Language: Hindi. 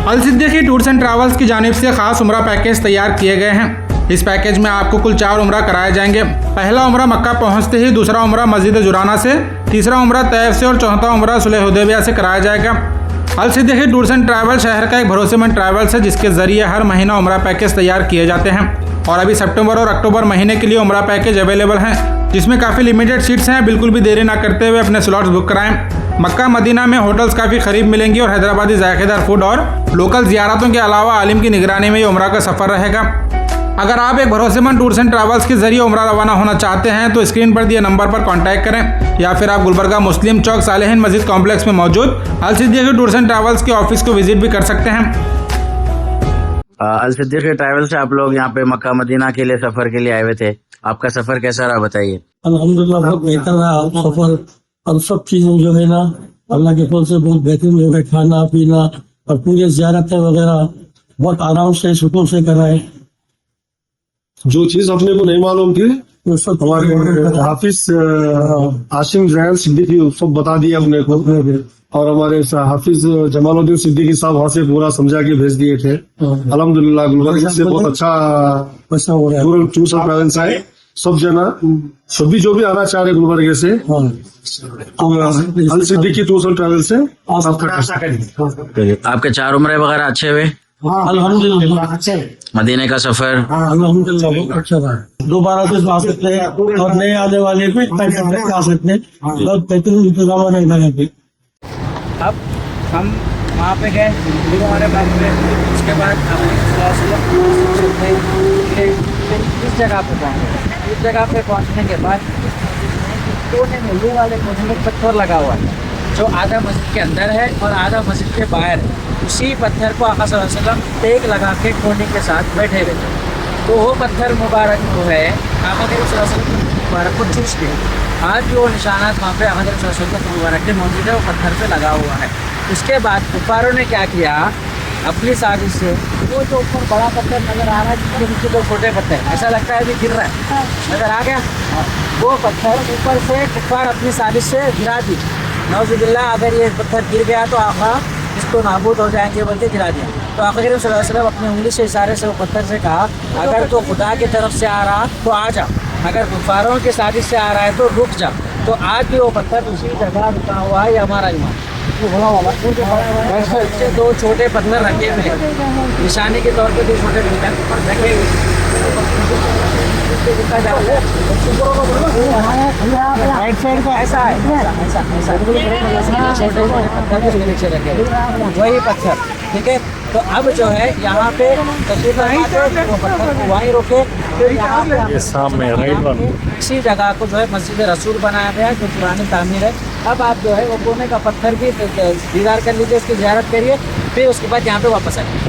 Al Siddiqui tours and travels की जानिब से खास उम्रा पैकेज तैयार किए गए हैं। इस पैकेज में आपको कुल 4 उम्रा कराए जाएंगे। पहला उम्रा मक्का पहुंचते ही, दूसरा उम्रा मस्जिद जुराना से, तीसरा उम्रा तैफ से और चौथा उम्रा सुलह हुदैबिया से कराया जाएगा। अल सिद्दीकी टूर्स एंड ट्रैवल शहर का एक भरोसेमंद ट्रैवल्स है जिसके जरिए हर महीना उम्रा पैकेज तैयार किए जाते हैं और अभी सितंबर और अक्टूबर महीने के लिए उम्रा पैकेज अवेलेबल हैं जिसमें काफ़ी लिमिटेड सीट्स हैं। बिल्कुल भी देरी ना करते हुए अपने स्लॉट्स बुक कराएं। मक्का मदीना में होटल्स काफ़ी करीब मिलेंगी और हैदराबादी जायकेदार फूड और लोकल ज़ियारतों के अलावा आलिम की निगरानी में ये उम्रा का सफ़र रहेगा। अगर आप एक भरोसेमंद टूर्स एंड ट्रैवल्स के जरिए उम्रा रवाना होना चाहते हैं तो स्क्रीन पर दिए नंबर पर कांटेक्ट करें या फिर आप गुलबर्गा मुस्लिम चौक सालेहीन मस्जिद कॉम्प्लेक्स में मौजूद अल सिद्दीकी टूर्स एंड ट्रैवल्स के ऑफिस को विजिट भी कर सकते हैं। अल सिद्दीकी ट्रैवल से आप लोग यहाँ पे मक्का मदीना के लिए सफर के लिए आए हुए थे। आपका सफर कैसा रहा बताइए। अल्हम्दुलिल्लाह बहुत बेहतर रहा सफर और सब चीजें जो है ना अल्लाह के फल से बहुत बेहतरीन हो गए। खाना पीना और पूरे ज़ियारतें वगैरह बहुत आराम से सुकून से कराए। जो चीज अपने को नहीं मालूम थी हमारे हाफिज आशिम जैन सिद्दीकी सब बता दिया अपने को और हमारे हाफिज जमालुद्दीन सिद्दीकी साहब वहाँ से पूरा समझा के भेज दिए थे। अल्हम्दुलिल्लाह गुलबर्गा से बहुत अच्छा पूरा टूर्स एंड ट्रैवल्स आए। सब जना सभी जो भी आना चाह रहे गुलबर्गे से अल सिद्दीकी टूर्स एंड ट्रैवल से आपके 4 उम्रे वगैरह अच्छे हुए। अल्हम्दुलिल्लाह मदीने का सफर अल्हम्दुलिल्लाह बहुत अच्छा रहा। दोबारा से आ सकते हैं और नए आने वाले भी आ सकते हैं। बहुत बेहतरीन इंतजाम है। अब हम वहाँ पे गए हमारे पास में, उसके बाद इस जगह पे पहुँचे। इस जगह पे पहुँचने के बाद कोने में ये वाले कोने में पत्थर लगा हुआ है जो आधा मस्जिद के अंदर है और आधा मस्जिद के बाहर है। उसी पत्थर को आका सल्लल्लाहु अलैहि वसल्लम टेक लगा के कोने के साथ बैठे हुए थे। तो वो पत्थर मुबारक जो है आका सल्लल्लाहु अलैहि वसल्लम मुबारक को चूस के आज भी वो निशानात वहाँ पे आका सल्लल्लाहु अलैहि वसल्लम मुबारक के मौजूद है, वो पत्थर पे लगा हुआ है। उसके बाद कुफारों ने क्या किया अपनी साजिश से, वो जो ऊपर बड़ा पत्थर नजर आ रहा है जिसके नीचे 2 छोटे पत्थर ऐसा लगता है अभी गिर रहा है, नजर आ गया, वो पत्थर ऊपर से कुफार अपनी साजिश से गिरा दी। नौजुबिल्लाह अगर ये पत्थर गिर गया तो आका इसको नाबूद हो जाएंगे बोल के गिरा दिया। तो आका करीम सल्लल्लाहु अलैहि वसल्लम अपने उंगली से इशारे से वो पत्थर से कहा अगर तो खुदा की तरफ से आ रहा तो आ जा, अगर कुफारों की साजिश से आ रहा है तो रुक जा। तो आज भी वो पत्थर उसी जगह रुका हुआ है। हमारा ईमान से 2 छोटे पत्थर रखे हुए हैं निशानी के तौर पे, 2 छोटे पत्थर रखे हुए राइट साइड का ऐसा है, ऐसा छोटे पत्थर नीचे रखे वही पत्थर, ठीक है। तो अब जो है यहाँ पे वो पत्थर को वहीं रोके, फिर यहाँ पे सामने इसी जगह को जो है मस्जिद रसूल बनाया गया है जो पुरानी तामीर है। अब आप जो है वो कोने का पत्थर भी दीदार कर लीजिए, इसकी ज़ियारत करिए, फिर उसके बाद यहाँ पे वापस आइए।